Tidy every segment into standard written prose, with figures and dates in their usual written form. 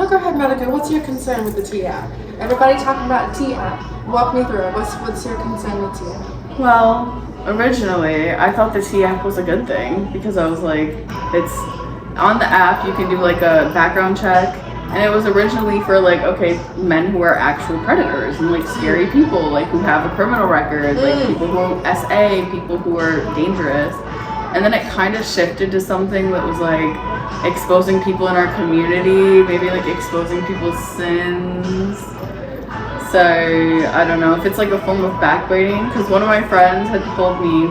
go ahead, Malika. What's your concern with the T app? Everybody talking about T app. Walk me through it. What's your concern with T app? Well, originally, I thought the T app was a good thing because I was like, it's on the app, you can do like a background check. And it was originally for like, okay, men who are actual predators and like scary people, like who have a criminal record, like people who are SA, people who are dangerous. And then it kind of shifted to something that was like exposing people in our community, maybe like exposing people's sins. So I don't know if it's like a form of backbiting, because one of my friends had told me,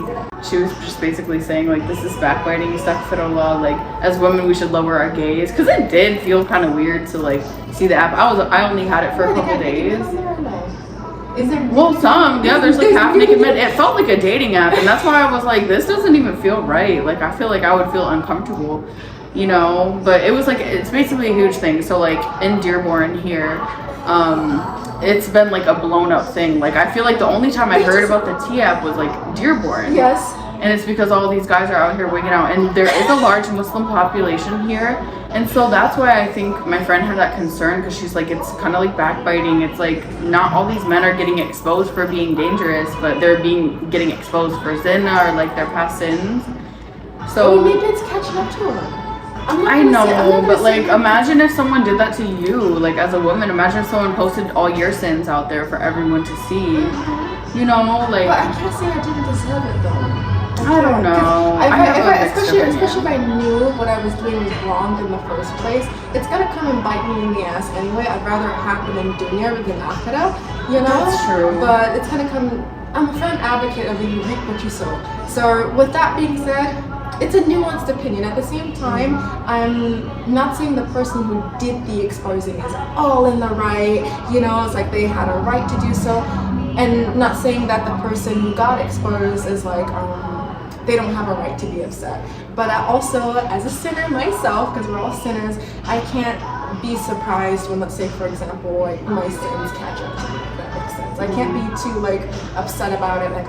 she was just basically saying like, this is backbiting, astaghfirullah, like as women we should lower our gaze, because it did feel kind of weird to like see the app. I only had it for a couple days. Is there there's like half naked men. It felt like a dating app, and that's why I was like, this doesn't even feel right. Like I feel like I would feel uncomfortable, you know. But it was like, it's basically a huge thing. So like in Dearborn here, it's been like a blown up thing. Like I feel like the only time I heard about the T app was like Dearborn. Yes. And it's because all these guys are out here wigging out, and there is a large Muslim population here, and so that's why I think my friend had that concern, because she's like, it's kind of like backbiting. It's like not all these men are getting exposed for being dangerous, but they're getting exposed for zina or like their past sins. So maybe it's catching up to them. I know, but like imagine if someone did that to you, like as a woman. Imagine if someone posted all your sins out there for everyone to see. You know, like. But I can't say I didn't deserve it though. I don't know. Especially if I knew what I was doing was wrong in the first place, it's gonna come and bite me in the ass anyway. I'd rather it happen in dunya than akhirah, you know? That's true. But it's gonna come. I'm a firm advocate of you reap what you sow. So with that being said, it's a nuanced opinion. At the same time, I'm not saying the person who did the exposing is all in the right. You know, it's like they had a right to do so, and not saying that the person who got exposed is like they don't have a right to be upset. But I also, as a sinner myself, because we're all sinners, I can't be surprised when, let's say, for example, like my sins catch up to me, if that makes sense. I can't be too like upset about it, like,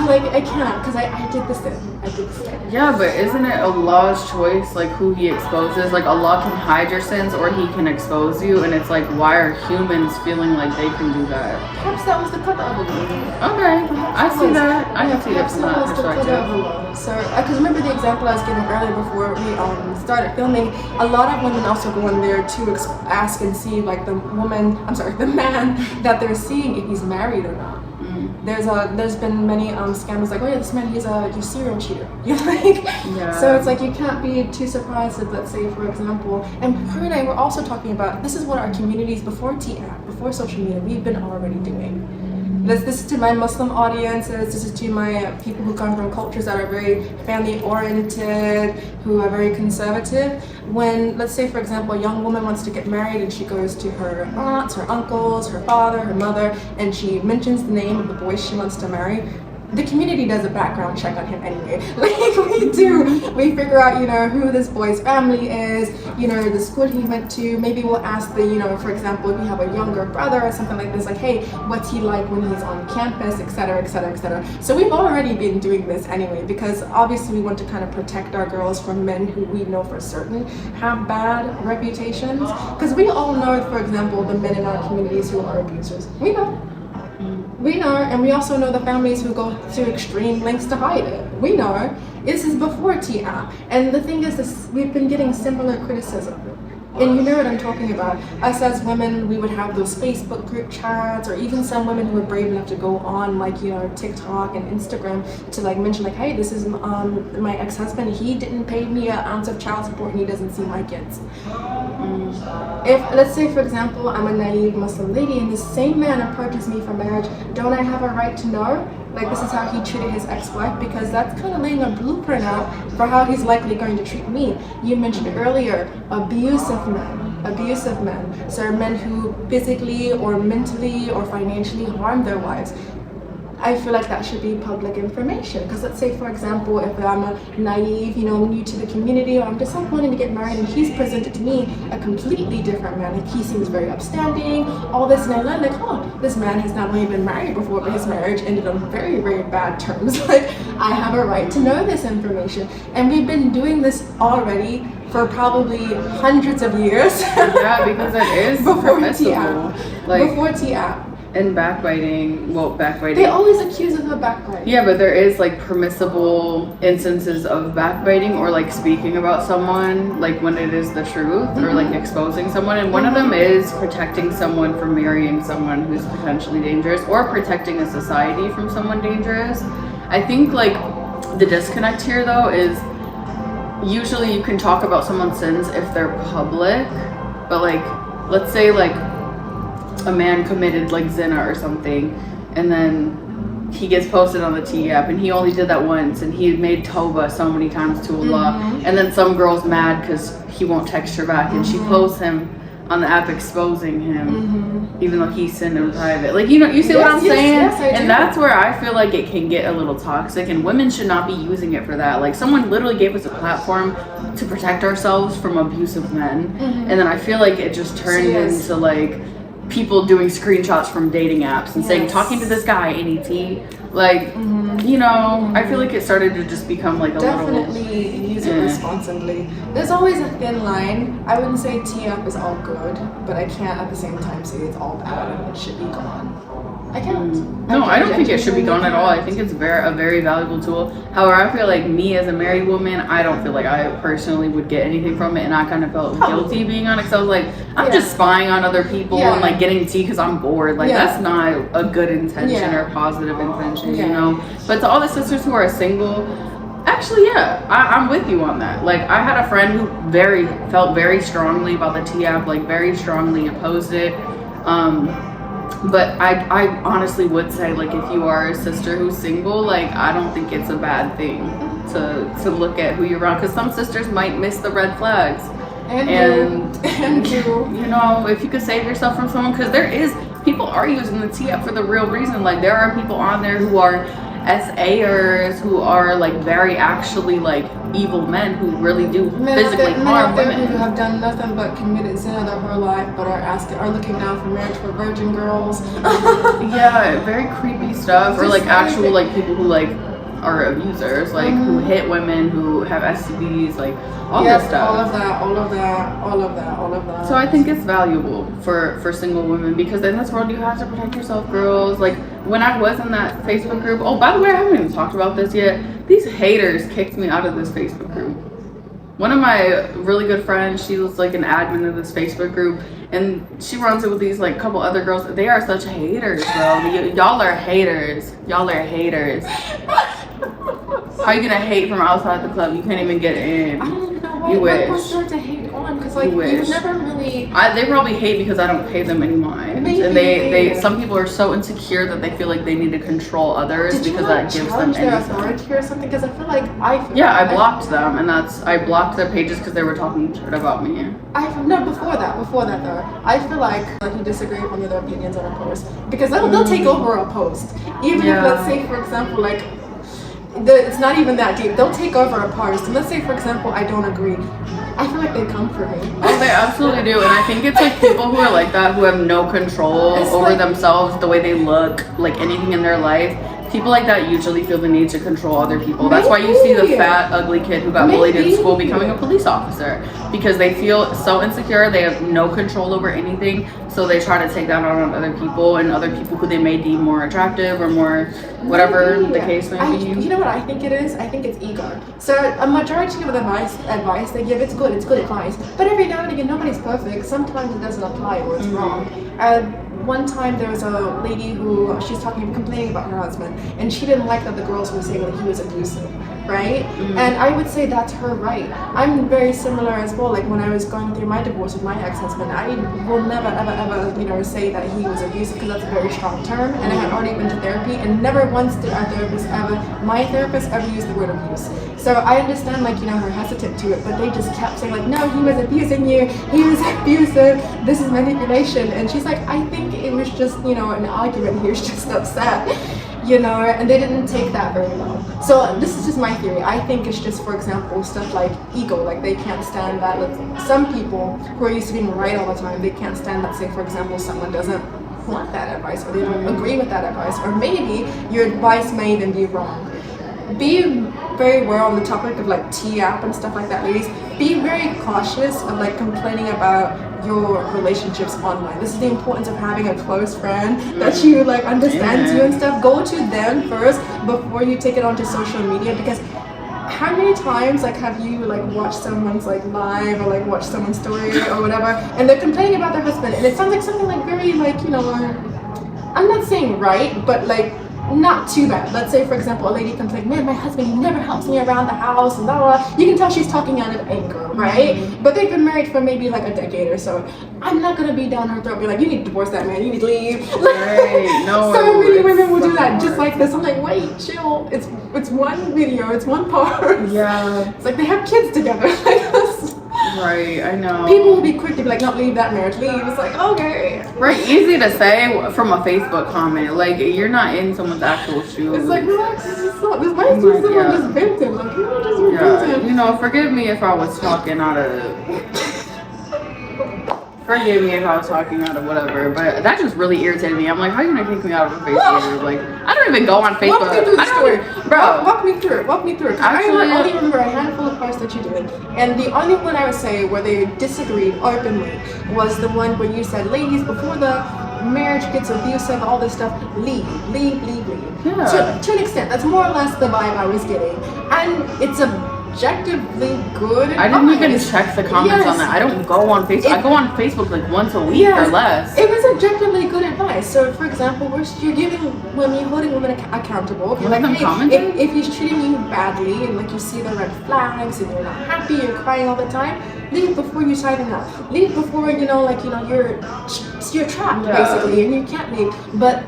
like I can't, because I did the sin. I did the sin. Yeah, but isn't it Allah's choice, like who He exposes? Like Allah can hide your sins or He can expose you, and it's like, why are humans feeling like they can do that? Perhaps that was the qadr of Allah. Okay, I see that. I can see it from that perspective. So, because remember the example I was giving earlier before we started filming, a lot of women also go in there to ask and see like the man that they're seeing, if he's married or not. There's been many scandals like, oh yeah, this man, he's a serial cheater. So it's like you can't be too surprised if, let's say, for example, and her and I were also talking about, this is what our communities before T-App, before social media, we've been already doing. This is to my Muslim audiences, this is to my people who come from cultures that are very family oriented, who are very conservative. When, let's say, for example, a young woman wants to get married and she goes to her aunts, her uncles, her father, her mother, and she mentions the name of the boy she wants to marry, the community does a background check on him anyway. Like we do. We figure out, who this boy's family is, the school he went to. Maybe we'll ask for example, if you have a younger brother or something like this, like, hey, what's he like when he's on campus, etc., etc., etc. So we've already been doing this anyway, because obviously we want to kind of protect our girls from men who we know for certain have bad reputations. Because we all know, for example, the men in our communities who are abusers. We know. We know, and we also know the families who go to extreme lengths to hide it. We know. This is before T-App. And the thing is, we've been getting similar criticism. And you know what I'm talking about. Us as women, we would have those Facebook group chats, or even some women who were brave enough to go on TikTok and Instagram to mention hey, this is my ex-husband. He didn't pay me an ounce of child support and he doesn't see my kids. If, let's say, for example, I'm a naive Muslim lady and this same man approaches me for marriage, don't I have a right to know? Like, this is how he treated his ex-wife, because that's kind of laying a blueprint out for how he's likely going to treat me. You mentioned earlier, abusive men. So men who physically or mentally or financially harm their wives. I feel like that should be public information, because let's say, for example, if I'm a naive, new to the community, or I'm just wanting to get married and he's presented to me a completely different man, like he seems very upstanding, all this, and I learn this man has not only been married before, but his marriage ended on very, very bad terms. Like, I have a right to know this information. And we've been doing this already for probably hundreds of years. Yeah, because it is before permissible. T-app. Like, Before T-app. and backbiting. They always accuse us of backbiting. Yeah, but there is like permissible instances of backbiting or like speaking about someone like when it is the truth or like exposing someone, and one of them is protecting someone from marrying someone who's potentially dangerous or protecting a society from someone dangerous. I think like the disconnect here though is usually you can talk about someone's sins if they're public, but like let's say like a man committed like zina or something, and then he gets posted on the T-app and he only did that once and he made Toba so many times to Allah, and then some girl's mad because he won't text her back and she posts him on the app exposing him even though he sinned in private. Like, you know, you see what I'm saying? Yes, I do. And that's where I feel like it can get a little toxic, and women should not be using it for that. Like, someone literally gave us a platform to protect ourselves from abusive men, and then I feel like it just turned into like people doing screenshots from dating apps and saying talking to this guy NET, like you know, I feel like it started to just become like a definitely use it responsibly. There's always a thin line. I wouldn't say T-app is all good, but I can't at the same time say it's all bad and it should be gone. I can't. No, I don't think it should be gone at all. I think it's a very valuable tool. However, I feel like me as a married woman, I don't feel like I personally would get anything from it, and I kind of felt guilty being on it because I was like, I'm just spying on other people and like getting tea because I'm bored. Like that's not a good intention or positive intention, you know. But to all the sisters who are single, actually, I'm with you on that. Like, I had a friend who felt very strongly about the T-app, like very strongly opposed it. But I honestly would say, like, if you are a sister who's single, like, I don't think it's a bad thing to look at who you're around, because some sisters might miss the red flags. And you know, if you could save yourself from someone, because people are using the T-app for the real reason. Like, there are people on there who are SAers who are like very actually like evil men who really do physically harm women. Who have done nothing but committed zina their whole life, but are looking now for marriage for virgin girls. Yeah, very creepy stuff. Or like actual like people who like are abusers, like who hit women, who have STDs, like all this stuff. All of that. So I think it's valuable for single women, because in this world you have to protect yourself, girls. Like, when I was in that Facebook group, oh, by the way, I haven't even talked about this yet. These haters kicked me out of this Facebook group. One of my really good friends, she was like an admin of this Facebook group, and she runs it with these like couple other girls. They are such haters, bro. Y'all are haters. How are you gonna hate from outside the club? You can't even get in. I don't even know why. You wish. What's there to hate on? Because like you've never really. They probably hate because I don't pay them any mind. Maybe. And they some people are so insecure that they feel like they need to control others because that gives them their authority or something? Because I feel like I blocked them, and I blocked their pages because they were talking shit about me. Before that though, I feel like you disagree with one of their opinions on a post, because they'll take over a post, even if, let's say, for example, like it's not even that deep. They'll take over a post, and let's say, for example, I don't agree. I feel like they come for me. Oh, they absolutely do, and I think it's like people who are like that, who have no control over themselves, the way they look, like anything in their life. People like that usually feel the need to control other people. That's why you see the fat, ugly kid who got bullied in school becoming a police officer, because they feel so insecure, they have no control over anything, so they try to take that out on other people, and other people who they may deem more attractive or more whatever the case may be. You know what I think it is? I think it's ego. So a majority of the advice they give, it's good advice, but every now and again, nobody's perfect. Sometimes it doesn't apply or it's wrong. One time there was a lady who she's complaining about her husband, and she didn't like that the girls were saying that he was abusive, right? And I would say that's her right. I'm very similar as well. Like, when I was going through my divorce with my ex-husband, I will never ever say that he was abusive, because that's a very strong term, and I had already been to therapy, and never once did my therapist ever use the word abuse. So I understand, like, her hesitant to it, but they just kept saying, like, no, he was abusing you, he was abusive, this is manipulation. And she's like, I think it was just, an argument, he was just upset, and they didn't take that very well. So this is just my theory. I think it's just, for example, stuff like ego, like they can't stand that. Like, some people who are used to being right all the time, they can't stand that, say, for example, someone doesn't want that advice, or they don't agree with that advice, or maybe your advice may even be wrong. be very aware on the topic of like T-app and stuff like that, ladies. Be very cautious of like complaining about your relationships online. This is the importance of having a close friend that you like understands you and stuff. Go to them first before you take it onto social media, because how many times like have you like watched someone's like live or like watched someone's story or whatever, and they're complaining about their husband, and it sounds like something like very like, you know, I'm not saying right, but like not too bad. Let's say, for example, a lady comes like, man, my husband, he never helps me around the house and blah, blah, blah. You can tell she's talking out of anger, right? But they've been married for maybe like a decade or so. I'm not gonna be down her throat, be like, you need to divorce that man, you need to leave. Right. No. So many women will do that just like this. I'm like, wait, chill. It's one video, it's one part. Yeah. It's like they have kids together. Right, I know. People will be quick to be like, no, leave that marriage, leave. It's like, okay. Right, easy to say from a Facebook comment. Like, you're not in someone's actual shoes. It's like, relax, this might be someone just venting. Like, you know, just venting. You know, forgive me if I was talking out of... Forgive me if I was talking out of whatever, but that just really irritated me. I'm like, how are you gonna kick me out of a Facebook? Like, I don't even go on Facebook. Walk me through the story. Bro. Walk me through it. Walk me through it. Actually, I only remember a handful of posts that you did. And the only one I would say where they disagreed openly was the one where you said, ladies, before the marriage gets abusive, all this stuff, leave. Yeah. To an extent, that's more or less the vibe I was getting. And it's objectively good advice. I didn't even check the comments on that. I don't go on Facebook. I go on Facebook like once a week or less. It was objectively good advice. So, for example, you're giving women, you're holding women accountable. You're like, hey, if he's treating you badly and like you see the red flags and you're not happy, you're crying all the time, leave before you sign up. Leave before you're trapped basically, and you can't leave. But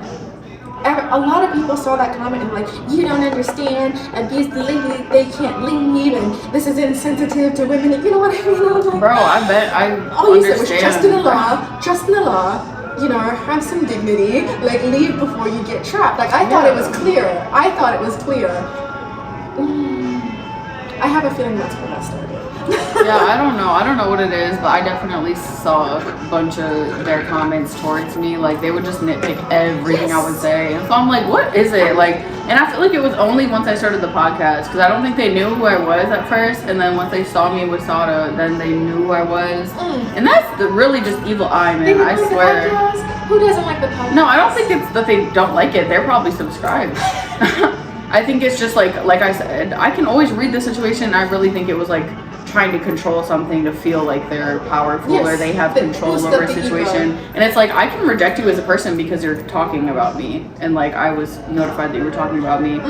a lot of people saw that comment and like, you don't understand, abuse the lady, they can't leave, and this is insensitive to women. You know what I mean? Like, bro, I bet I all you said was trust in the law, you know, have some dignity, like leave before you get trapped. Like I thought it was clear. I have a feeling that's where that started. Yeah, I don't know what it is, but I definitely saw a bunch of their comments towards me. Like, they would just nitpick everything I would say. And so I'm like, what is it? Like, and I feel like it was only once I started the podcast, because I don't think they knew who I was at first. And then once they saw me with Sada, then they knew who I was. And that's really just evil eye, man. I swear. Who doesn't like the podcast? No, I don't think it's that they don't like it. They're probably subscribed. I think it's just like I said, I can always read the situation. I really think it was like trying to control something to feel like they're powerful or they have control over a situation. And it's like, I can reject you as a person because you're talking about me. And like, I was notified that you were talking about me.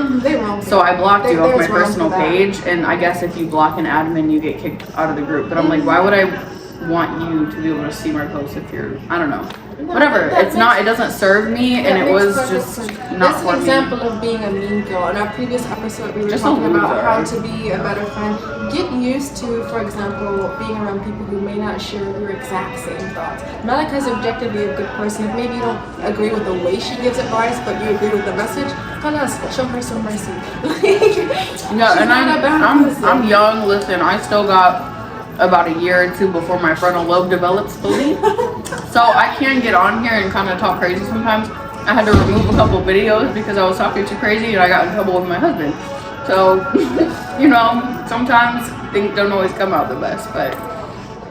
So I blocked you off my personal page. And I guess if you block an admin, you get kicked out of the group. But I'm like, why would I want you to be able to see my posts if you're, I don't know. Whatever, it doesn't serve me, and it was just not for me. That's an example of being a mean girl. In our previous episode, we were talking about how to be a better friend. Get used to, for example, being around people who may not share your exact same thoughts. Malika is objectively a good person. If maybe you don't agree with the way she gives advice, but you agree with the message, show her some mercy. I'm young. Listen, I still got about a year or two before my frontal lobe develops fully. So I can get on here and kind of talk crazy sometimes. I had to remove a couple videos because I was talking too crazy and I got in trouble with my husband. So, you know, sometimes things don't always come out the best, but,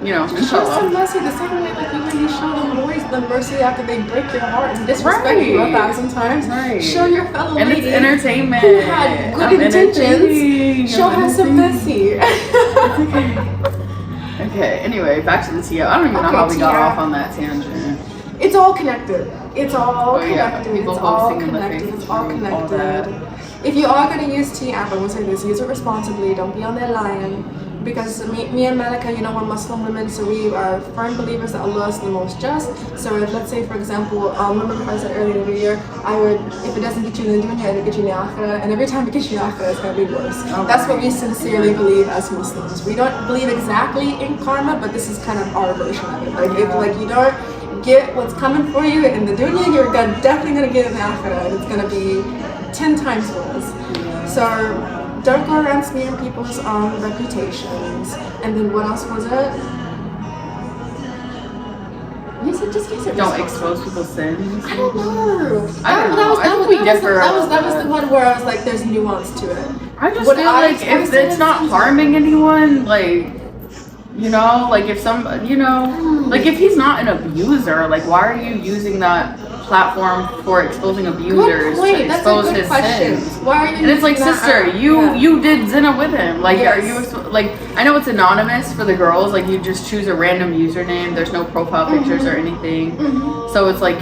you know, show some mercy the same way like you show them boys the mercy after they break your heart and disrespect you 1,000 times. Show your fellow lady, and it's entertainment, who had good intentions, show her some mercy. Okay, anyway, back to the Tia. I don't even know how we got off on that tangent. It's all connected. It's all connected. It's all connected. If you are going to use T-app, I will say this, use it responsibly. Don't be on there lying. Because me and Malika, you know, we're Muslim women, so we are firm believers that Allah is the most just. So if, let's say, for example, remember I said earlier in the video, if it doesn't get you in the dunya, it'll get you in the akhirah, and every time it gets you in the akhirah, it's going to be worse. That's what we sincerely believe as Muslims. We don't believe exactly in karma, but this is kind of our version of it. Like, if you don't get what's coming for you in the dunya, you're definitely going to get it in the akhirah, and it's going to be 10 times worse. So don't go around smearing people's reputations. And then what else was it? You Don't expose people's sins. I don't know. I don't know. I think we differ. That was the one where I was like, there's nuance to it. I just feel like if it's not harming anyone, like, you know, like if like if he's not an abuser, like why are you using that platform for exposing abusers to expose his sins? Why are you? And it's like, sister, you did zina with him. Like, are you like? I know it's anonymous for the girls. Like, you just choose a random username. There's no profile pictures or anything. So it's like,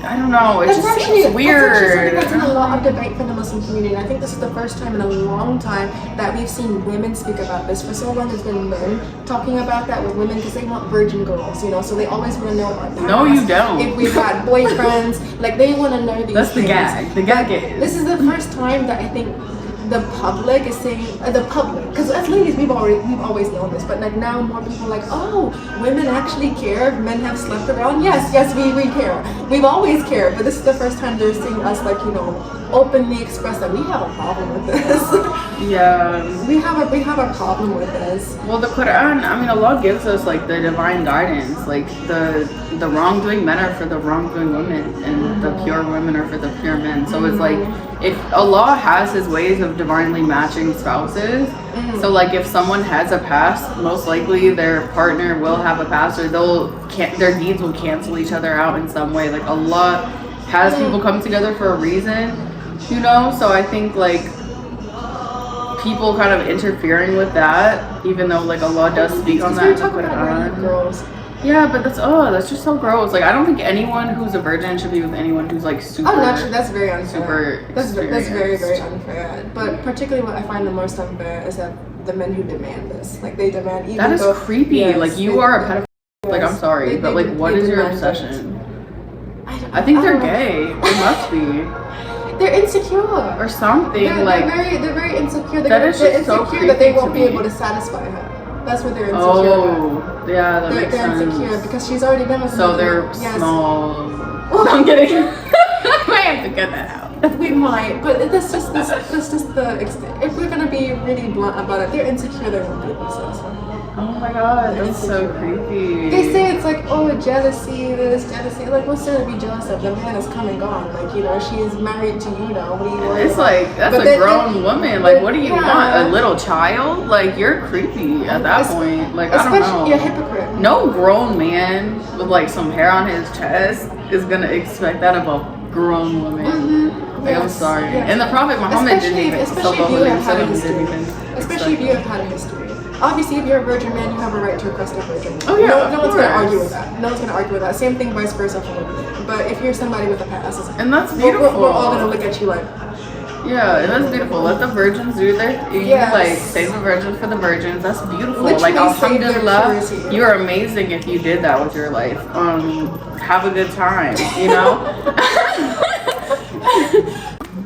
I don't know. It's it's weird. That's actually something that's in a lot of debate for the Muslim community. And I think this is the first time in a long time that we've seen women speak about this. For so long, there's been men talking about that with women because they want virgin girls, you know. So they always want to know our past. No, you don't. If we've had boyfriends, like they want to know these That's things. the gag. The gag is. This is the first time that I think the public is saying because as ladies we've always known this, but like now more people are like, oh, women actually care if men have slept around. Yes, we care. We've always cared, but this is the first time they're seeing us, like, you know, openly express that we have a problem with this. Yeah, we have a problem with this. Well, the Quran, I mean, Allah gives us like the divine guidance, like the wrongdoing men are for the wrongdoing women, and the pure women are for the pure men. So it's like, if Allah has His ways of divinely matching spouses, so like if someone has a past, most likely their partner will have a past, or their deeds will cancel each other out in some way. Like Allah has people come together for a reason, you know. So I think like people kind of interfering with that, even though like Allah does speak on that in the Quran. Girls. Yeah, but that's just so gross. Like, I don't think anyone who's a virgin should be with anyone who's like super. Oh, naturally, that's very unfair. Super. That's very, very unfair. But particularly, what I find the most unfair is that the men who demand this, like they demand even. That is creepy. Yes, like you are a pedophile. Yes, like I'm sorry, but like what is your obsession? I think they're gay. They must be. They're insecure or something. They're very insecure. They're insecure so that they won't be able to satisfy her. That's what they're insecure about. Yeah, that makes sense. They're insecure because she's already been with So they're small. Well, I'm kidding. I have to get that out. We might, but that's just the extent. If we're gonna be really blunt about it, they're insecure. They won't be able to satisfy. Oh my god, that's so creepy. They say it's like, oh, jealousy, this, jealousy. Like, what's there to be jealous of? The man is come and gone. Like, you know, she's married to you now. What do you want? It's like, that's a grown woman. Like, what do you want? A little child? Like, you're creepy at that point. Like, I don't know. You're a hypocrite. No grown man with like some hair on his chest is gonna expect that of a grown woman. Like, I'm sorry. And the Prophet Muhammad didn't even. Especially if you have had a history. Especially if you have had a history. Obviously, if you're a virgin man, you have a right to request a virgin. Oh yeah, no one's gonna argue with that. No one's gonna argue with that. Same thing, vice versa for women. But if you're somebody with a past, and that's beautiful. We're all gonna look at you like. Yeah, and that's beautiful. Let the virgins do their thing. Yes. Like, save the virgins for the virgins. That's beautiful. Literally, like, alhamdulillah, you're amazing if you did that with your life. Have a good time, you know?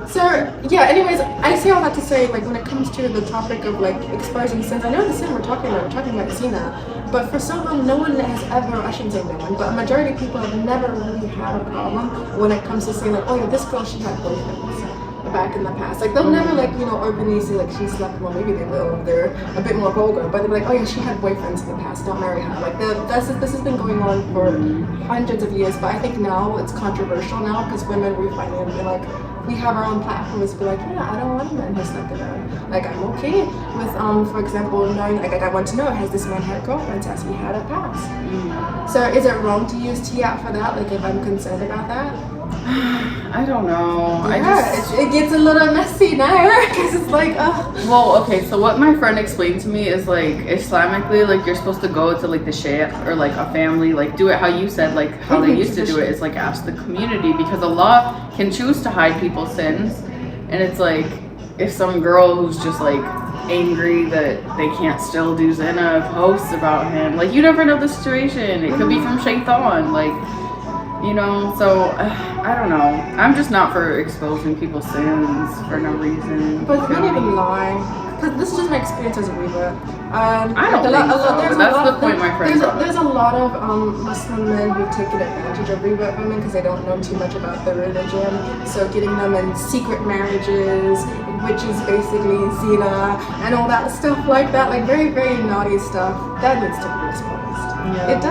So, yeah, anyways, I say all that to say, like, when it comes to the topic of, like, exposing sins, I know the sin we're talking about zina, but for so long, no one has ever, I shouldn't say no one, but a majority of people have never really had a problem when it comes to saying, like, oh yeah, this girl, she had boyfriends back in the past. Like, they'll never, like, you know, openly say, like, she slept, well, maybe they will if they're a bit more vulgar, but they'll be like, oh yeah, she had boyfriends in the past, don't marry her. Like, this has been going on for hundreds of years, but I think now it's controversial now, because women, we finally, like, we have our own platforms to be like, yeah, I don't want a man who's slept around. Like, I'm okay with, for example, knowing, like, I want to know, has this man had girlfriends? Has he had a past? So is it wrong to use T-App for that? Like, if I'm concerned about that? I don't know. Yeah, it gets a little messy now because it's like, oh. Well, okay, so what my friend explained to me is like Islamically, like you're supposed to go to like the sheikh or like a family, like do it how you said, like how they used to do it is like ask the community, because Allah can choose to hide people's sins. And it's like if some girl who's just like angry that they can't still do zina posts about him, like you never know the situation. It could be from shaitan, like, you know. So I don't know. I'm just not for exposing people's sins for no reason. But it's not even lie. because this is just my experience as a revert. I don't think so. That's the point my friend brought up. There's a lot of Muslim men who've taken advantage of revert women because they don't know too much about their religion. So getting them in secret marriages, which is basically zina and all that stuff like that, like very, very naughty stuff, that needs to be exposed. Yeah. It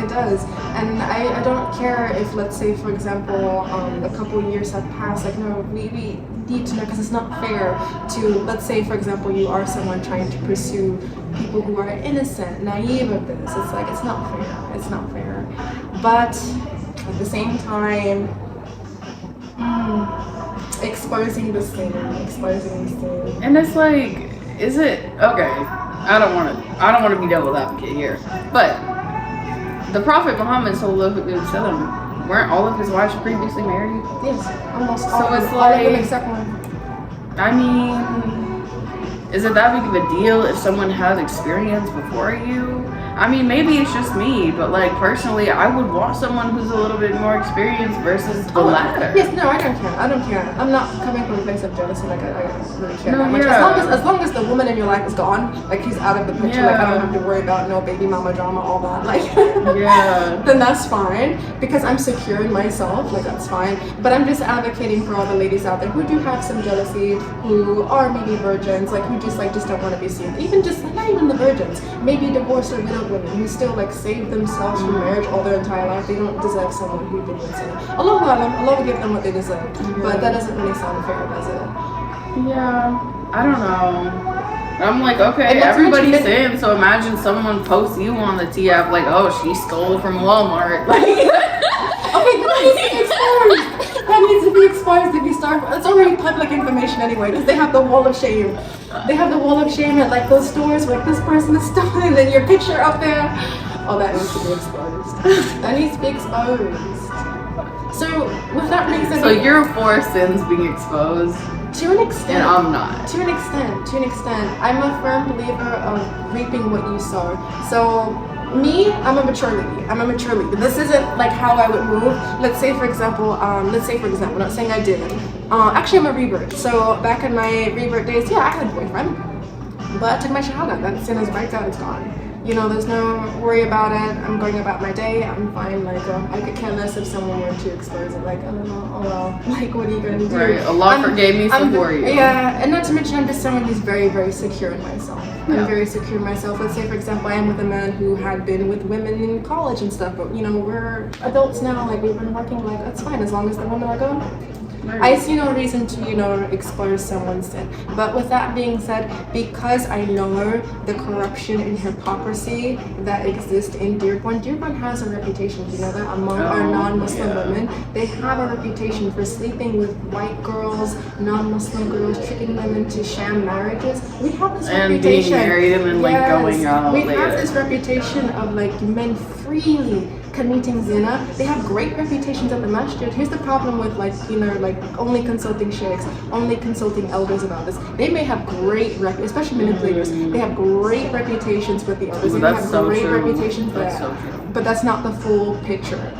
does. And I don't care if, let's say, for example, a couple years have passed, like, no, we need to know, because it's not fair to, let's say, for example, you are someone trying to pursue people who are innocent, naive of this. It's like, it's not fair. But at the same time, exposing this thing. And it's like, is it okay? I don't want to be devil's advocate here, but the Prophet Muhammad sallallahu alaihi wasallam, weren't all of his wives previously married? Yes, almost. So all, it's all like, of them except one. I mean, is it that big of a deal if someone has experience before you? I mean, maybe it's just me, but like personally, I would want someone who's a little bit more experienced versus the latter. Yes, no, I don't care. I'm not coming from a place of jealousy. Like I don't really care No, that much. yeah. As long as the woman in your life is gone, like he's out of the picture. Like I don't have to worry about no baby mama drama, all that. Like Yeah. then that's fine because I'm secure in myself. Like that's fine. But I'm just advocating for all the ladies out there who do have some jealousy, who are maybe virgins, like who just don't want to be seen. Even just not even the virgins, maybe divorced or widowed women who still like save themselves from marriage all their entire life. They don't deserve someone who did not sin. Allah will give them what they deserve. But that doesn't really sound fair, does it? Yeah, I don't know. I'm like, okay, everybody's saying, so imagine someone posts you on the T app like, oh, she stole from Walmart. Like, okay, that needs to be exposed. That needs to be exposed if you start. It's already public information anyway, because they have the wall of shame. They have the wall of shame at like those stores where this person is stolen and then your picture up there. Oh, that needs to be exposed. That needs to be exposed. So, with that being said, so you're for sins being exposed? To an extent. And I'm not. To an extent. I'm a firm believer of reaping what you sow. So, me, I'm a mature lady. This isn't like how I would move. Let's say, for example, I'm not saying I did. Actually, I'm a revert. So, back in my revert days, yeah, I had a boyfriend. But I took my shahada. That sin is wiped out, it's gone. You know, there's no worry about it. I'm going about my day. I'm fine. Like, I could care less if someone were to expose it. Like, oh well. Like, what are you going to do? Right. Allah forgave me before you. Yeah, and not to mention, I'm just someone who's very, very secure in myself. Yeah. I'm very secure in myself. Let's say, for example, I am with a man who had been with women in college and stuff. But, you know, we're adults now. Like, we've been working. Like, that's fine as long as the women are gone. I see no reason to, you know, expose someone's sin. But with that being said, because I know the corruption and hypocrisy that exists in Dearborn has a reputation, you know that, among our non-Muslim women. They have a reputation for sleeping with white girls, non-Muslim girls, tricking them into sham marriages. We have this reputation. And being married and then, like, going out later. We have this reputation of, like, men freely committing zina. They have great reputations at the masjid. Here's the problem with, like, you know, like only consulting sheikhs, only consulting elders about this. They may have great especially manipulators. They have great reputations with the elders. They have great reputations there. But that's not the full picture.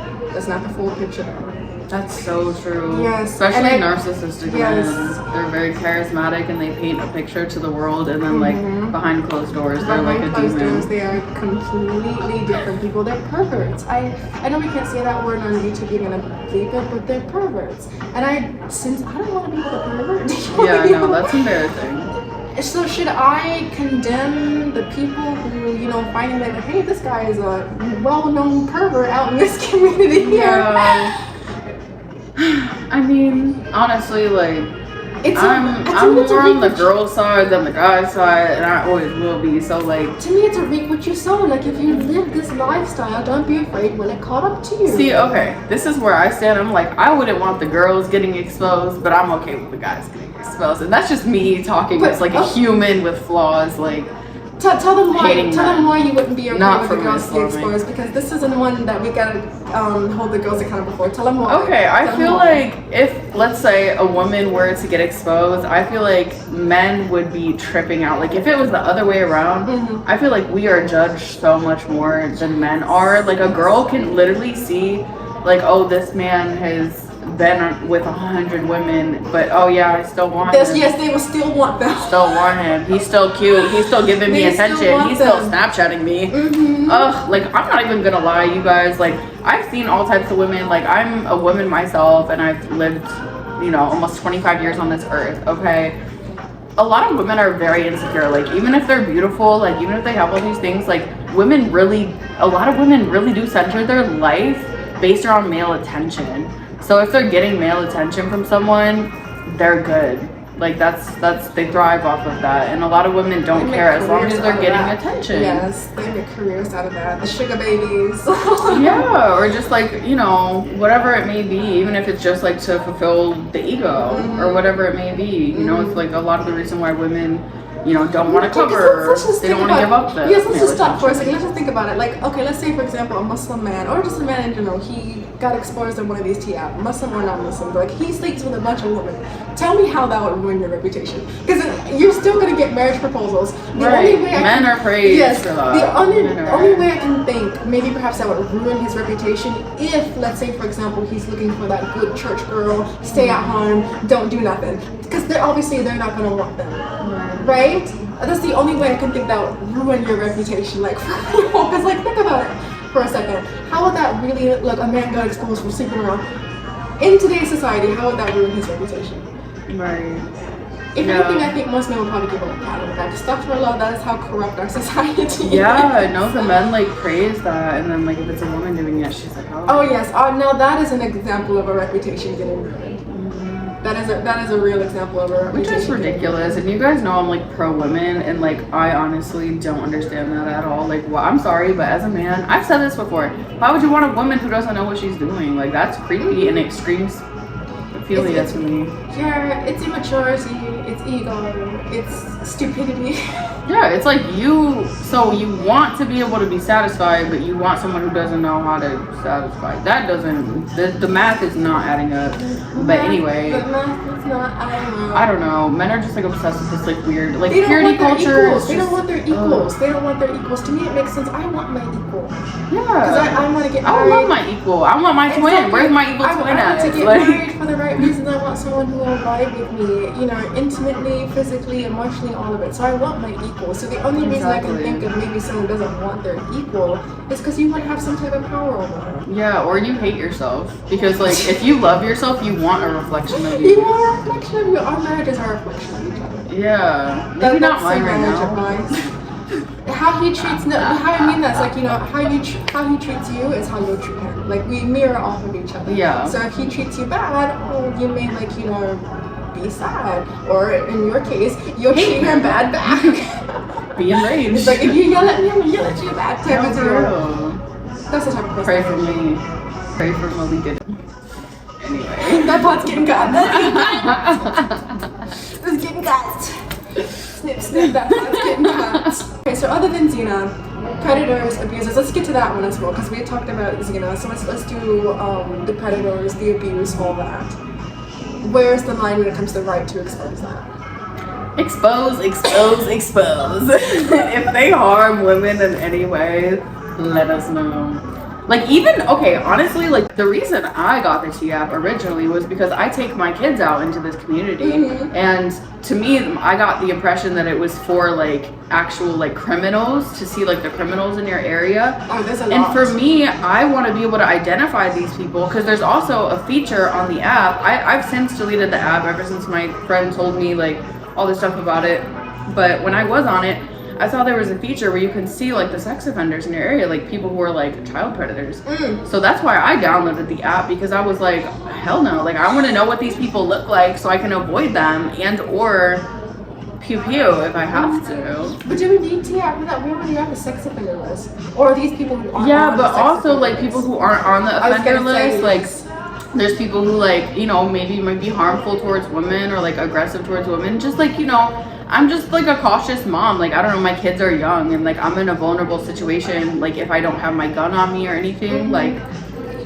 That's so true. Yes. Especially narcissistic men. They're very charismatic and they paint a picture to the world, and then like behind closed doors they're like a demon. They are completely different people. They're perverts. I know we can't say that word on YouTube, you're gonna bleep it, but they're perverts. And since I don't want to be with a pervert. Yeah, no, that's embarrassing. So should I condemn the people who, you know, finding that, hey, this guy is a well-known pervert out in this community here? Yeah. I mean, honestly, like, I'm more on the girl side than the guy side, and I always will be. So, like, to me, it's a reap what you sow. Like, if you live this lifestyle, don't be afraid when it caught up to you. See, okay, this is where I stand. I'm like, I wouldn't want the girls getting exposed, but I'm okay with the guys getting exposed, and that's just me talking as like a human with flaws, like. Tell them why you wouldn't be okay with the girls getting exposed, because this isn't one that we gotta hold the girls accountable for. Tell them why. Okay, I feel like if, let's say, a woman were to get exposed, I feel like men would be tripping out. Like, if it was the other way around, I feel like we are judged so much more than men are. Like, a girl can literally see, like, oh, this man has been with 100 women, but oh yeah, I still want him. Yes, they will still want them. Still want him. He's still cute. He's still giving me attention. He's still Snapchatting me. Ugh, like I'm not even gonna lie, you guys. Like I've seen all types of women. Like I'm a woman myself, and I've lived, you know, almost 25 years on this earth. Okay. A lot of women are very insecure. Like even if they're beautiful, like even if they have all these things, like a lot of women really do center their life based around male attention. So if they're getting male attention from someone, they're good. Like they thrive off of that. And a lot of women don't care as long as they're getting attention. Yes, they make careers out of that. The sugar babies. Yeah, or just like, you know, whatever it may be, even if it's just like to fulfill the ego or whatever it may be. You know, it's like a lot of the reason why women, you know, don't want to cover, they don't want to give up the yes, let's just stop for a second. Let's just think about it. Like, okay, let's say for example a Muslim man, or just a man in general, he got exposed in one of these tea apps, Muslim or non-Muslim, but like he sleeps with a bunch of women. Tell me how that would ruin your reputation. Because you're still gonna get marriage proposals. The only way men are praised. Yes, for that. the only way I can think maybe perhaps that would ruin his reputation if, let's say for example, he's looking for that good church girl, stay at home, don't do nothing. Because they're not gonna want them, right? That's the only way I can think that would ruin your reputation, like, because, like, think about it for a second. How would that really, like, a man got exposed for sleeping around? In today's society, how would that ruin his reputation? Right. If anything, I think most men would probably give up a pat on the back. Astaghfirullah, that is how corrupt our society is. Yeah, no, the men, like, praise that, and then, like, if it's a woman doing it, she's like, oh. Oh, yes. Now that is an example of a reputation getting ruined. That is a real example of a reputation. Which is ridiculous. And you guys know I'm like pro women, and like I honestly don't understand that at all. Like, well, I'm sorry, but as a man, I've said this before. Why would you want a woman who doesn't know what she's doing? Like that's creepy and extreme pedophilia to me. Yeah, it's immaturity, it's ego, it's stupidity. Yeah, it's like you want to be able to be satisfied, but you want someone who doesn't know how to satisfy. That doesn't, the math is not adding up. But anyway. The math is not adding up. I don't know. Men are just like obsessed with this like weird, like purity culture. They don't want their equals. They don't want their equals. To me it makes sense. I want my equal. Yeah. Because I want to get married. I love my equal. I want my twin. Where's my equal twin at? I want to get married for the right reasons. I want someone who will vibe with me, you know, intimately, physically, emotionally, all of it. So I want my equal. So the only reason I can think of maybe someone doesn't want their equal is because you would have some type of power over them. Yeah, or you hate yourself. Because like if you love yourself, you want a reflection of you. You want a reflection of you. Our marriages are a reflection of each other. Yeah. Maybe not mine right now. How he treats, how I mean that's like, you know, how he treats you is how you'll treat him. Like we mirror off of each other. Yeah. So if he treats you bad, you may like, you know, be sad. Or in your case, you'll treat him bad back. Be enraged. It's like if you yell at me, I'm gonna yell at you back. That's the type of person. Pray for me. Pray for Malika. Anyway. That pot's getting cut. It's getting cut. Snip, snip, that pot's getting cut. Okay, so other than zina, predators, abusers, let's get to that one as well, because we had talked about zina, so let's do the predators, the abuse, all that. Where's the line when it comes to the right to expose that? Expose. If they harm women in any way, let us know. Like even, okay, honestly, like the reason I got the T app originally was because I take my kids out into this community, and to me, I got the impression that it was for like actual like criminals, to see like the criminals in your area. Oh, there's a lot. And for me, I want to be able to identify these people, because there's also a feature on the app. I've since deleted the app ever since my friend told me like all this stuff about it. But when I was on it, I saw there was a feature where you can see like the sex offenders in your area, like people who are like child predators. So that's why I downloaded the app, because I was like, hell no, like I want to know what these people look like so I can avoid them and or pew pew if I have to. But do we need to have that? We already have a sex offender list, or are these people who aren't? Yeah, but also like people who aren't on the offender list, like there's people who like, you know, maybe might be harmful towards women or like aggressive towards women, just like, you know, I'm just like a cautious mom. Like, I don't know, my kids are young and like I'm in a vulnerable situation. Like if I don't have my gun on me or anything, like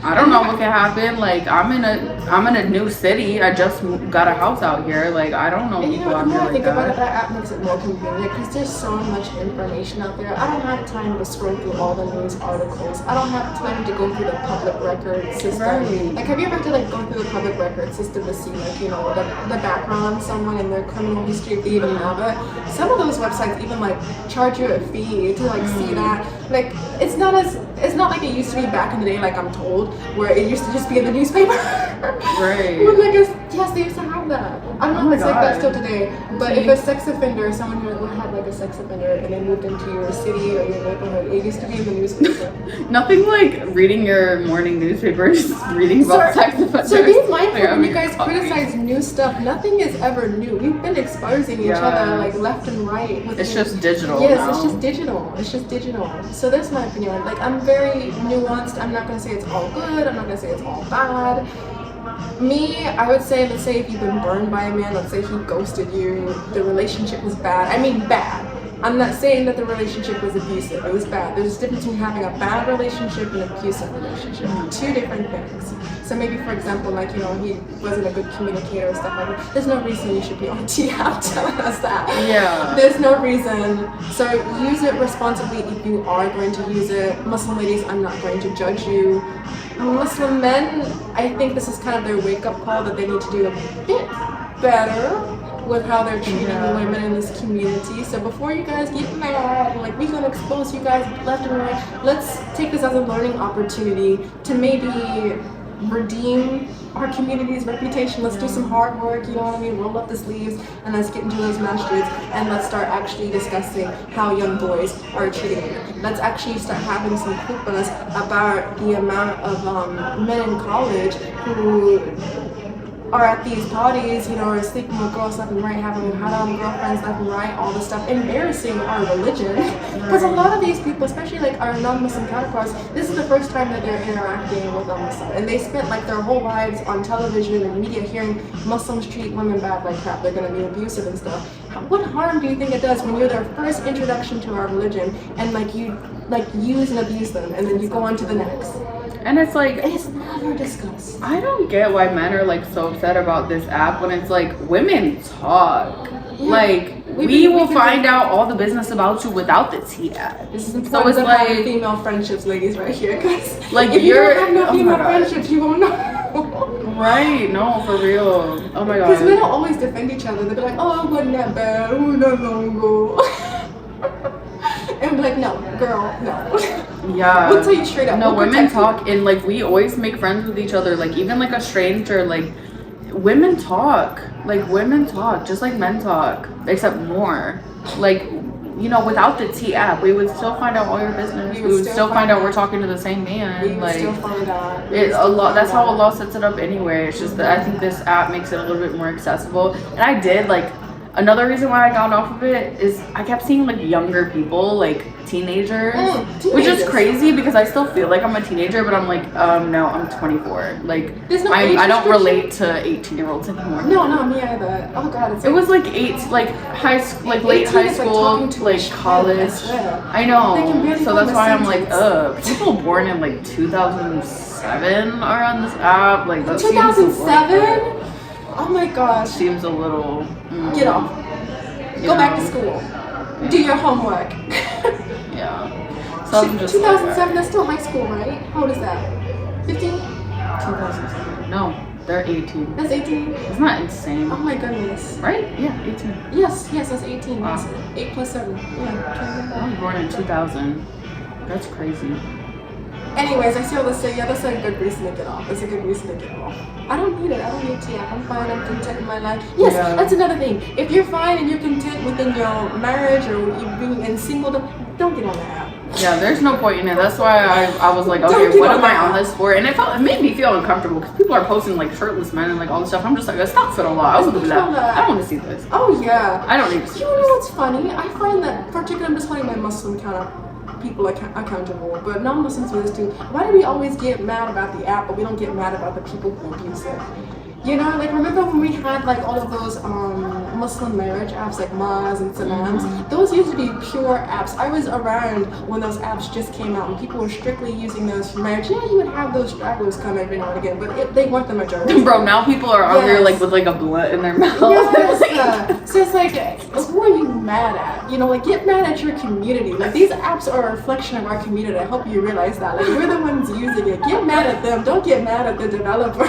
I don't know what can happen. Like, I'm in a new city. I just got a house out here. Like, I don't know And people out the here more I like think about it, that. that app makes it more convenient because there's so much information out there. I don't have time to scroll through all the news articles. I don't have time to go through the public record system. Right. Like, have you ever had to like go through the public record system to see like, you know, the background on someone and their criminal history if they even have it? Some of those websites even like charge you a fee to like see that. Like, it's not like it used to be back in the day, like I'm told, where it used to just be in the newspaper. Right. When, like, yes, they used to have that. I don't know if it's like that still today. But if a sex offender, someone who had like a sex offender and they moved into your city or your neighborhood, it used to be in the newspaper. Nothing like reading your morning newspaper, just reading about sex offenders. So be mindful Like, when you guys criticize new stuff. Nothing is ever new. We've been exposing each other like left and right. It's just digital. Yes, now. it's just digital. It's just digital. So that's my opinion. Like, I'm very nuanced. I'm not gonna say it's all good. I'm not gonna say it's all bad. Me, I would say, let's say if you've been burned by a man, let's say he ghosted you, the relationship was bad. I mean bad. I'm not saying that the relationship was abusive. It was bad. There's a difference between having a bad relationship and an abusive relationship. Two different things. So maybe, for example, like, you know, he wasn't a good communicator or stuff like that. There's no reason you should be on T-App telling us that. Yeah. There's no reason. So use it responsibly if you are going to use it. Muslim ladies, I'm not going to judge you. Muslim men, I think this is kind of their wake-up call that they need to do a bit better with how they're treating women in this community. So before you guys get mad and like we're gonna expose you guys left and right, let's take this as a learning opportunity to maybe redeem our community's reputation. Let's do some hard work, you know what I mean? Roll up the sleeves and let's get into those masjids and let's start actually discussing how young boys are treated. Let's actually start having some khutbahs about the amount of men in college who are at these parties, you know, are sleeping with girls left and right, having haram girlfriends left and right, all this stuff, embarrassing our religion. Because a lot of these people, especially like our non-Muslim counterparts, this is the first time that they're interacting with a Muslim. And they spent like their whole lives on television and media hearing Muslims treat women bad like crap, they're going to be abusive and stuff. What harm do you think it does when you're their first introduction to our religion and like you like use and abuse them and then you go on to the next? And it's like, it's never discussed. I don't get why men are like so upset about this app when it's like women talk. Yeah. Like we will find out all the business about you without the T-app. This is important. So it's like female friendships, ladies, right here. Cause like if you don't have no female friendships, you won't know. Right? No, for real. Oh my god. Because men don't always defend each other. They'll be like, "Oh, it wasn't that bad. Oh, not long ago." And be like, "No, girl, no." Yeah. We'll tell you straight up. No, women talk, and like we always make friends with each other. Like even like a stranger, like women talk. Like women talk, just like men talk, except more. Like, you know, without the T-app, we would still find out all your business. We would still find out we're talking to the same man. We would still find out. That's how Allah sets it up anyway. It's just that I think this app makes it a little bit more accessible. And I did like. Another reason why I got off of it is I kept seeing like younger people, like teenagers, which is crazy because I still feel like I'm a teenager, but I'm like, no, I'm 24. Like, I don't relate to 18-year-olds anymore. No, me either. Oh god, it was like high school, like late high school, like college. I know. So that's why I'm like, people born in like 2007 are on this app. Like, that 2007. Oh my gosh. Seems a little... Get off. Go back to school. Yeah. Do your homework. Yeah. So 2007, that's still high school, right? How old is that? 15? 2007. No, they're 18. That's 18? Isn't that insane? Oh my goodness. Right? Yeah, 18. Yes, that's 18. Wow. Yes. 8 plus 7. Yeah. I was born in 2000. That's crazy. Anyways, I see all this say, yeah, that's a good reason to get off. That's a good reason to get off. I don't need it. I don't need T-app. I'm fine. I'm content in my life. Yes, that's another thing. If you're fine and you're content within your marriage or you being in single, don't get on the app. Yeah, there's no point in it. That's why I was like, okay, what am I on this for? And it made me feel uncomfortable because people are posting like shirtless men and like all this stuff. I'm just like, stop for the law. I wouldn't do that. I don't want to see this. Oh yeah. I don't need to see this. You know what's funny? I find that, particularly, I'm just finding my Muslim people accountable, but non-Muslims do this too. Why do we always get mad about the app, but we don't get mad about the people who abuse it? You know, like remember when we had like all of those Muslim marriage apps like Maz and Salams? Those used to be pure apps. I was around when those apps just came out and people were strictly using those for marriage. Yeah, you would have those stragglers come every now and again, but they weren't the majority. Bro, now people are on there like with like a blunt in their mouth. Yes. So it's like, who are you mad at? You know, like get mad at your community. Like these apps are a reflection of our community. I hope you realize that. Like we're the ones using it. Get mad at them. Don't get mad at the developer.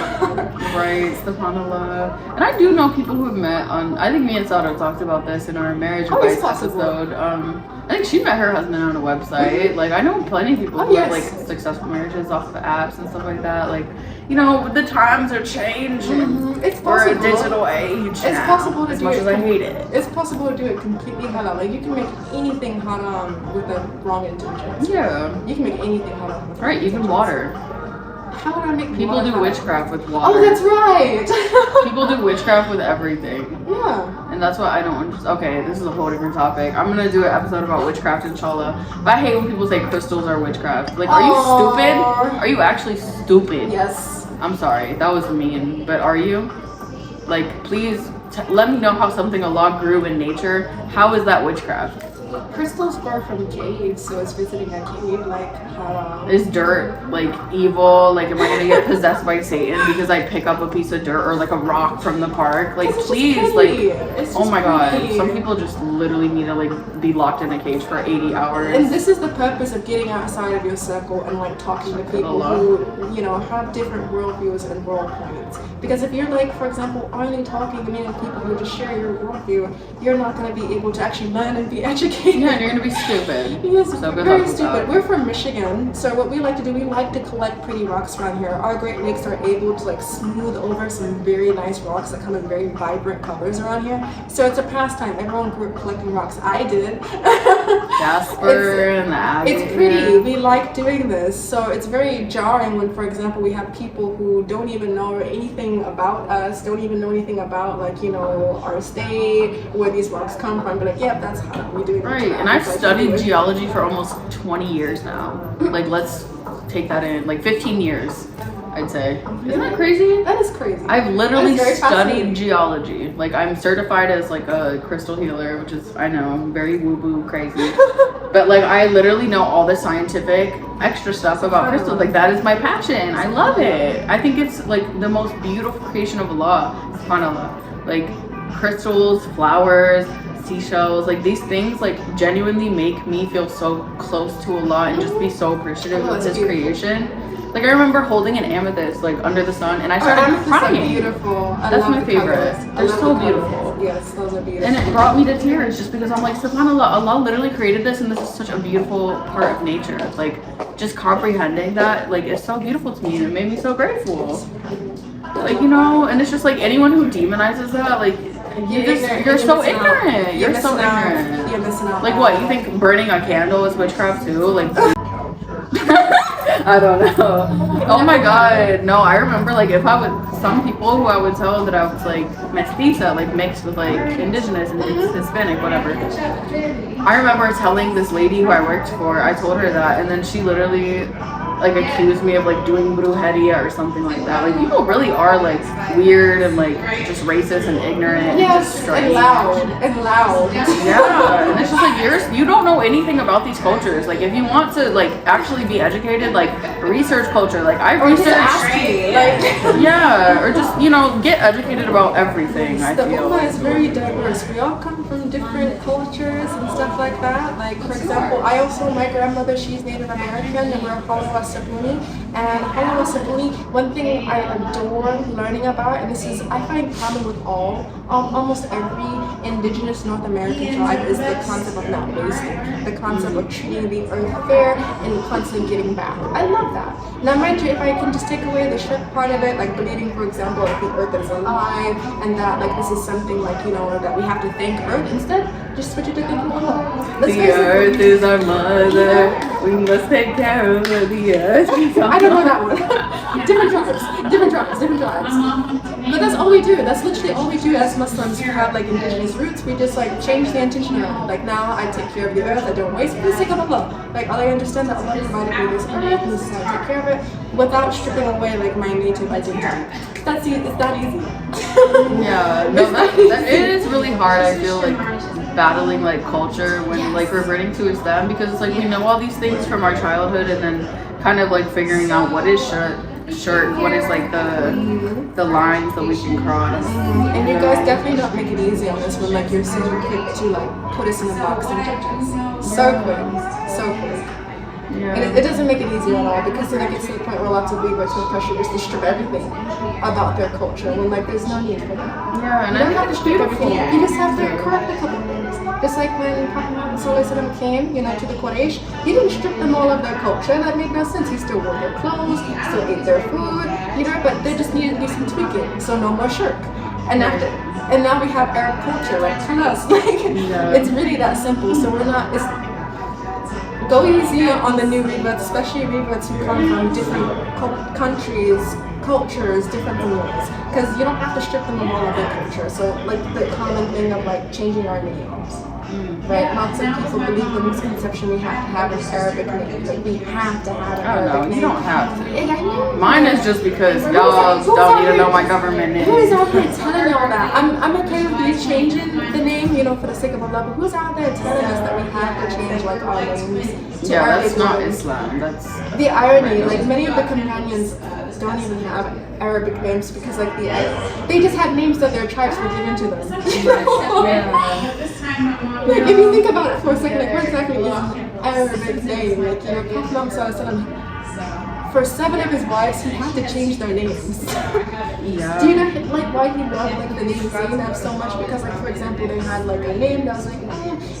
Right, subhanAllah. And I do know people who have met on, I think me and Sada talked about this in our marriage advice episode. I think she met her husband on a website. Like I know plenty of people who have like successful marriages off of apps and stuff like that. Like, you know, the times are changing. It's We're possible. a digital age It's now, possible to as do much it. as I hate it. It's possible to do it completely halal. Like you can make anything haram with the wrong intentions. Yeah. You can make anything haram with the Right, even water. How would I make People water do haram? witchcraft with water. Oh, that's right. People do witchcraft with everything. Yeah. And that's what I don't understand. Okay, this is a whole different topic. I'm gonna do an episode about witchcraft, inshallah. But I hate when people say crystals are witchcraft. Like, are you stupid? Are you actually stupid? Yes. I'm sorry, that was mean. But are you? Like, please let me know how something Allah grew in nature. How is that witchcraft? Crystals grow from caves, so it's visiting a cave like haram. Is dirt like evil? Like, am I gonna get possessed by Satan because I pick up a piece of dirt or like a rock from the park? Like, please, like, oh my God, some people just literally need to like be locked in a cage for 80 hours. And this is the purpose of getting outside of your circle and like talking to people who, you know, have different worldviews and world points. Because if you're like, for example, only talking to many people who just share your worldview, you're not going to be able to actually learn and be educated. Yeah, and you're gonna be stupid. Yes, so good very luck with stupid. that. We're from Michigan, so what we like to do, we like to collect pretty rocks around here. Our Great Lakes are able to like smooth over some very nice rocks that come in very vibrant colors around here. So it's a pastime. Everyone grew up collecting rocks. I did. Jasper and the agate. It's pretty. We like doing this. So it's very jarring when, for example, we have people who don't even know anything about us, don't even know anything about like, you know, our state, where these rocks come from. But like, yeah, that's how we do it. Right, and I've studied geology for almost 20 years now. Like, let's take that in. Like, 15 years, I'd say. Isn't that crazy? That is crazy. I've literally very fascinating. studied geology. Like, I'm certified as, like, a crystal healer, which is, I know, I'm very woo-woo crazy. But, like, I literally know all the scientific extra stuff about crystals. Like, that is my passion. I love it. I think it's, like, the most beautiful creation of Allah. SubhanAllah. Like, crystals, flowers, seashells, like these things like genuinely make me feel so close to Allah and just be so appreciative of His creation. Like I remember holding an amethyst like under the sun and I started crying. Beautiful. That's my favorite. They're so beautiful. Yes, those are beautiful. And it brought me to tears just because I'm like, SubhanAllah, Allah literally created this and this is such a beautiful part of nature. Like just comprehending that like is so beautiful to me and it made me so grateful. Like, you know, and it's just like anyone who demonizes that, like you're so ignorant. You're so ignorant. You're missing out. Like what? You think burning a candle is witchcraft too? Like I don't know. Oh my God. No, I remember like if I would some people who I would tell that I was like mestiza, like mixed with like indigenous and Hispanic, whatever. I remember telling this lady who I worked for, I told her that and then she literally like accused me of like doing brujeria or something like that. Like people really are like weird and like just racist and ignorant and just strange. And loud. Yeah, and it's just like you don't know anything about these cultures. Like if you want to like actually be educated, like research culture. Like I researched. Yeah, or just you know get educated about everything. I the feel. Ummah is very diverse. We all come from different cultures and stuff like that. Like for example, my grandmother, she's Native American and we're Halawa Sabuni. And Halawa Sabuni, one thing I adore learning about, and this is I find common with almost every indigenous North American tribe, is the concept of not wasting, the concept of treating the earth fair and constantly giving back. I love that. Now mind you, if I can just take away the shirk part of it, like believing, for example, like the earth is alive and that like this is something like, you know, that we have to thank earth, instead just switch it to thinking, oh, the earth is our mother. We must take care of the earth. I don't know that one. different tribes. But that's all we do. That's literally all we do as Muslims who have like indigenous roots. We just like change the intention around. Like now I take care of the earth. I don't waste for the sake of Allah. Like I understand that Allah provided me this earth and this is how I take care of it without stripping away like my native identity. That's easy. It's that easy. Yeah, no, that it is really hard. I feel like battling like culture when like reverting to Islam, because it's like we know all these things from our childhood and then kind of like figuring out what is shirt, what is like the lines that we can cross. And you guys definitely don't make it easy on this one. Like you're so quick to like put us in a box and judge us. So quick. Yeah. And it doesn't make it easy at all, because then it gets to the point where lots of reverts feel pressure just to strip everything about their culture when like there's no need for that. Yeah, and you don't have to strip everything. You just have to correct a couple things. Just like when Prophet Muhammad came, to the Quraysh, he didn't strip them all of their culture. That made no sense. He still wore their clothes, still ate their food, but they just needed to do some tweaking. So no more shirk. And now we have Arab culture, like turn us. It's really that simple. So we're not. Go easy on the new reverts, especially reverts who come from different countries, cultures, different from yours. Because you don't have to strip them of all of their culture. So, like the common thing of like changing our names, right? Lots of people believe the misconception we have to have an Arabic name. Like we have to have an Arabic name. You don't have to. Yeah, I know. Mine is just because y'all don't need to know my government name. Who is out there telling y'all that? I'm okay with you changing the name, for the sake of Allah, but who's out there telling us that we have to change like our names to that's not Islam. That's the irony. Like many of the companions don't even have Arabic names because like they just had names that their tribes were given to them. Like if you think about it for a second, like what exactly is Arabic name? Like Prophet Muhammad, for 7 of his wives, he had to change their names. Yeah. Do you know like why he loved like the name Zainab so much? Because like for example, they had like a name that was like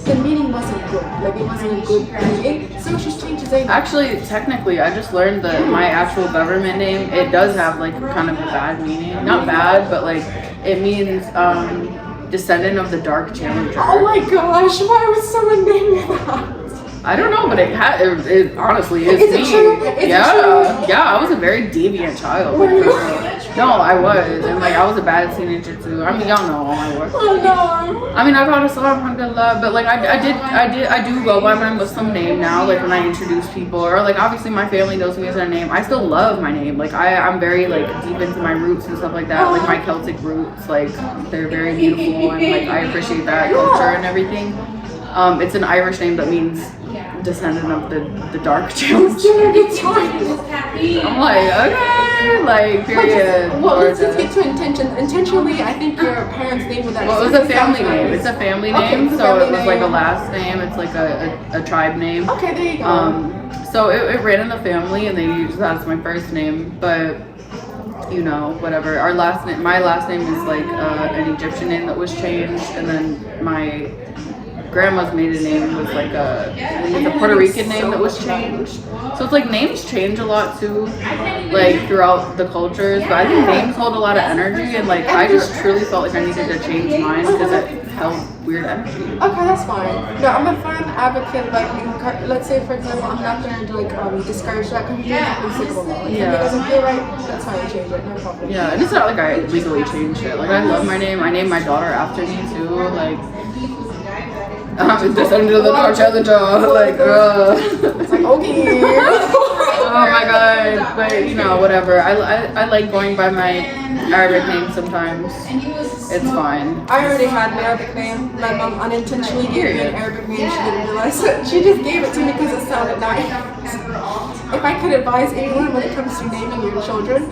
the meaning wasn't good. Like it wasn't a good meaning. So she's changed to Zainab. Actually, technically, I just learned that my actual government name, it does have like kind of a bad meaning. Not bad, but like it means descendant of the Dark Challenger. Oh my gosh, why would someone name me that? I don't know, but it honestly is me. It true? Is it true? Yeah, I was a very deviant child. Were you? No, I was, and like I was a bad teenager too. I mean, y'all know all my work. Oh no. I mean, I got Islam, alhamdulillah, but like I do go by my Muslim name now. Like when I introduce people, or like obviously my family knows me as their name. I still love my name. Like I'm very like deep into my roots and stuff like that. Like my Celtic roots, like they're very beautiful, and like I appreciate that culture and everything. It's an Irish name that means descendant of the Dark Challenger. I'm like, okay, like period. Well, let's just get to intention. Intentionally, I think your parents' name was that. Well, it was a family name. It's a family name, so it was like a last name. It's like a tribe name. Okay, there you go. So it ran in the family, and they used that as my first name, but. Whatever. My last name is like an Egyptian name that was changed, and then my grandma's maiden name was like a Puerto Rican name that was changed. So it's like names change a lot too, like throughout the cultures. But I think names hold a lot of energy, and like I just truly felt like I needed to change mine because it held weird energy. Okay, that's fine. No, I'm a firm advocate. Like, let's say for example, I'm not going to like discourage that because you're not considerable. Like, if it doesn't feel right, that's fine. Change it. No problem. Yeah, and it's not like I legally changed it. Like I love my name. I named my daughter after me too. Like. It's just under the Dark Challenger. Like, It's like, okay. Oh my god. But, whatever. I like going by my Arabic name sometimes. It's fine. I already had an Arabic name. My mom unintentionally gave me an Arabic name. She didn't realize it. She just gave it to me because it sounded nice. If I could advise anyone when it comes to naming your children,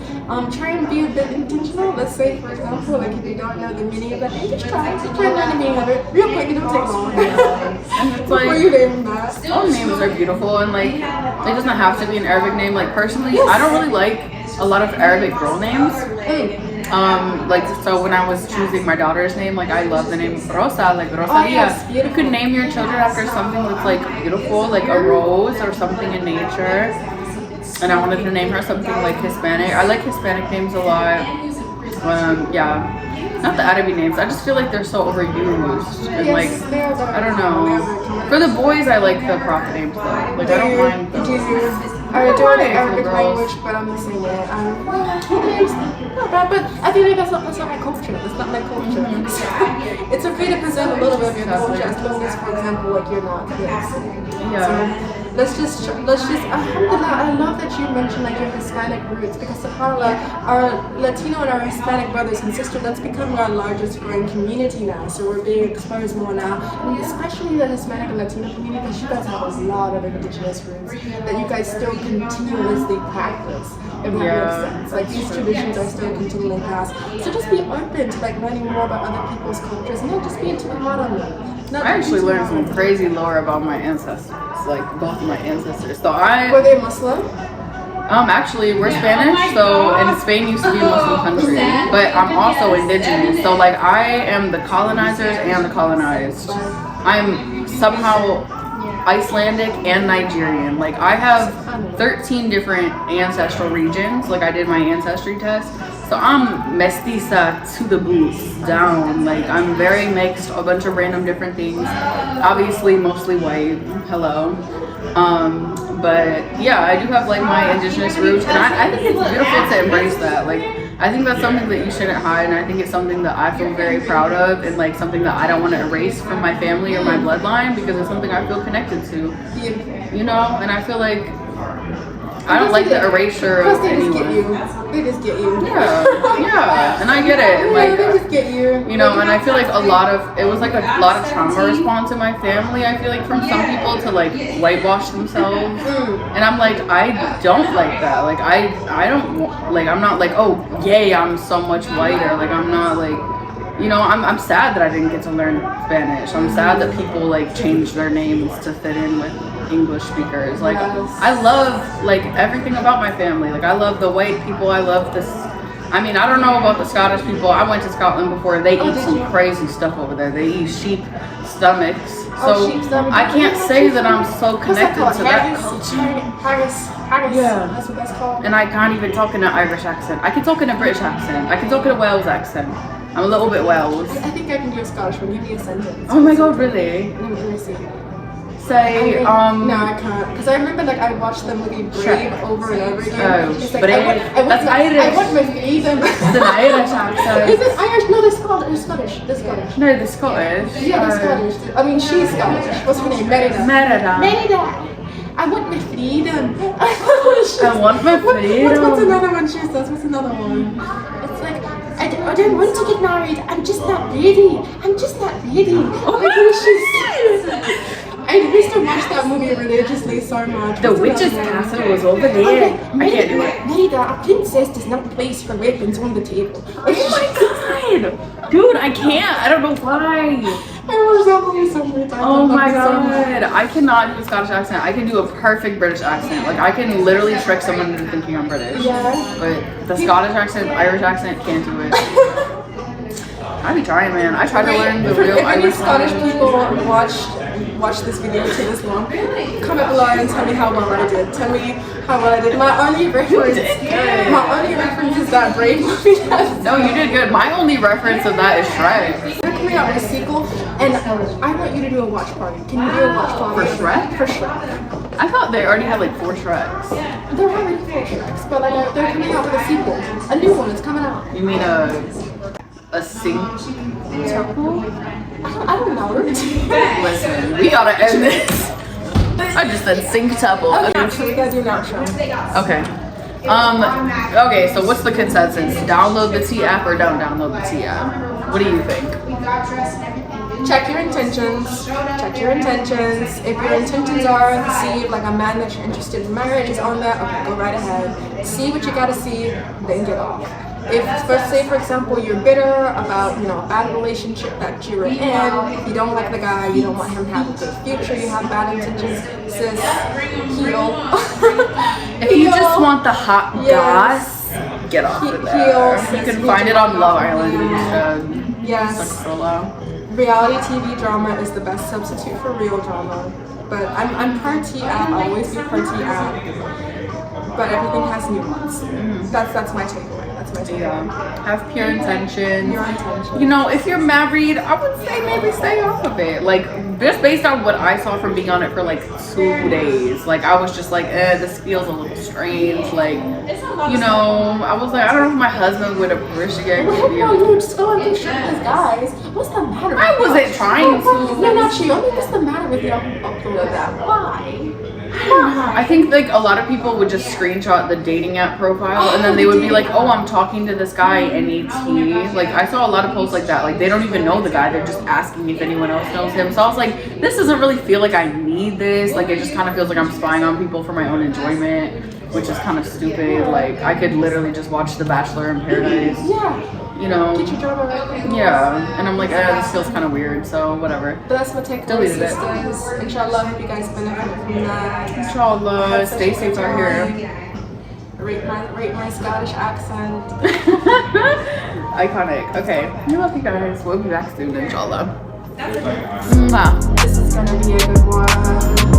try and be a bit intentional. Let's say, for example, like if you don't know the meaning of that name, just try and learn the meaning of it real quick. It don't take long. And it's like, before you name that. All names are beautiful, and like it doesn't have to be an Arabic name. Like personally, I don't really like a lot of Arabic girl names. So when I was choosing my daughter's name, like I love the name Rosa, like Rosalia. Yes, you could name your children after something that's like beautiful, like a rose or something in nature. And I wanted to name her something like Hispanic. I like Hispanic names a lot. not the Arabi names. I just feel like they're so overused. And Yes, like, they are I don't know. For the boys, I like the Prophet names though. Like, I don't mind those. I adore the Arabic language, but I'm the same way. Not bad, but I feel like that's not my culture. That's not my culture. It's okay to present a little bit of your culture as long as, for example, like you're not this. Yeah. So let's just. Alhamdulillah, I love that you mentioned like your Hispanic roots because subhanAllah, our Latino and our Hispanic brothers and sisters, that's becoming our largest growing community now. So we're being exposed more now, and especially the Hispanic and Latino communities. You guys have a lot of indigenous roots that you guys still continuously practice. If that makes sense. Like these traditions are still continually passed. So just be open to like learning more about other people's cultures and not just being too hard on them. I actually learned some crazy lore about my ancestors, like both of my ancestors. So were they Muslim? Actually, we're Spanish, so and Spain used to be a Muslim country, but I'm also indigenous. So like I am the colonizers and the colonized. I'm somehow Icelandic and Nigerian. Like I have 13 different ancestral regions. Like I did my ancestry test. So I'm mestiza to the boots down. Like I'm very mixed, a bunch of random different things. Obviously mostly white. Hello. But yeah, I do have like my indigenous roots, and I think it's beautiful to embrace that. Like I think that's something that you shouldn't hide, and I think it's something that I feel very proud of, and like something that I don't want to erase from my family or my bloodline because it's something I feel connected to. You know, and I feel like I don't like the erasure of anyone. They just get you. Yeah, and I get it. Like, they just get you. You know, and I feel like it was like a lot of trauma response in my family. I feel like from some people to like whitewash themselves, and I'm like, I don't like that. Like, I don't like. I'm not like, oh, yay, I'm so much whiter. Like, I'm not like, you know, I'm sad that I didn't get to learn Spanish. I'm sad that people like changed their names to fit in with English speakers. Like I love like everything about my family. Like I love the white people. I love this. I mean, I don't know about the Scottish people. I went to Scotland before. They eat some crazy stuff over there. They eat sheep stomachs. So I can't say that I'm so connected to that culture. Haggis. Yeah, that's what that's called. And I can't even talk in an Irish accent. I can talk in a British accent. I can talk in a Wales accent. I'm a little bit Wales. I think I can do a Scottish one. Give me a sentence. Oh my god, really? Let me see. Say, no, I can't. Because I remember, like, I watched the movie Brave over and over again. Oh, it's like, Brave. That's Irish. I want my freedom. It's an Irish accent. Is it Irish? No, they're Scottish. They're Scottish. No, they're Scottish. Yeah, they're Scottish. I mean, she's Scottish. What's her name? Merida. I want my freedom. I want my freedom. What's another one she says? What's another one? It's like, I don't want to get married. I'm just not ready. Oh I used to watch that movie religiously so much. The witch's castle was over there. I can't do it. Merida, a princess does not place her weapons on the table. Oh my god! Dude, I can't. I don't know why. I watched that movie so many times. Oh my god. I cannot do a Scottish accent. I can do a perfect British accent. Like, I can literally trick someone into thinking I'm British. Yeah. But the Scottish accent, Irish accent, can't do it. I be trying, man. I tried to learn the real Irish. If any Scottish people watch this video to this long, comment below and tell me how well I did. Tell me how well I did. My only reference is that Brave movie. No, you did good. My only reference of that is Shrek. They're coming out with a sequel, and I want you to do a watch party. Can you do a watch party? For Shrek? For Shrek. I thought they already had like 4 Shreks. There are already 4 Shreks, but like they're coming out with a sequel. A new one is coming out. You mean a synctuple? I don't know. Listen, we gotta end this. I just said synctuple. Okay, so we gotta do an outro. Okay. Okay, so what's the consensus? Download the T app or don't download the T app? What do you think? Check your intentions. Check your intentions. If your intentions are to see like a man that you're interested in marriage is on there, okay, go right ahead. See what you gotta see, then get off. If, say for example, you're bitter about, you know, a bad relationship that you were in, you don't like the guy, you don't want him to have a good future, you have bad intentions, sis, heal. If you just want the hot goss, get off of there. You can find it on Love Island instead. Yes. Reality TV drama is the best substitute for real drama. But I'm per T app, I'll always be per T app. but everything has nuance. That's my takeaway. That's my takeaway. Yeah. Have pure intentions. Pure intentions. You know, if you're married, I would say maybe stay off of it. Like, just based on what I saw from being on it for like 2 days, like I was just like, this feels a little strange. Like, you know, I was like, I don't know if my husband would appreciate me. No, you were just going through shit with guys. What's the matter? I wasn't trying to. No, not you. I mean, what's the matter with y'all who uploaded that? Why? I think like a lot of people would just screenshot the dating app profile and then they would be like, oh, I'm talking to this guy NET. Like I saw a lot of posts like that. Like they don't even know the guy. They're just asking if anyone else knows him. So I was like, this doesn't really feel like I need this. Like it just kind of feels like I'm spying on people for my own enjoyment, which is kind of stupid. Like I could literally just watch The Bachelor in Paradise. Yeah. You know, get your drama right. Yeah, and I'm like, this feels kind of weird, so whatever. But that's my takeaway, Deleted it. sisters. Inshallah, hope you guys benefit from that. Inshallah, stay safe out here. Rate my Scottish accent. Iconic. Okay, I love you guys. We'll be back soon, inshallah. Mwah. This is gonna be a good one.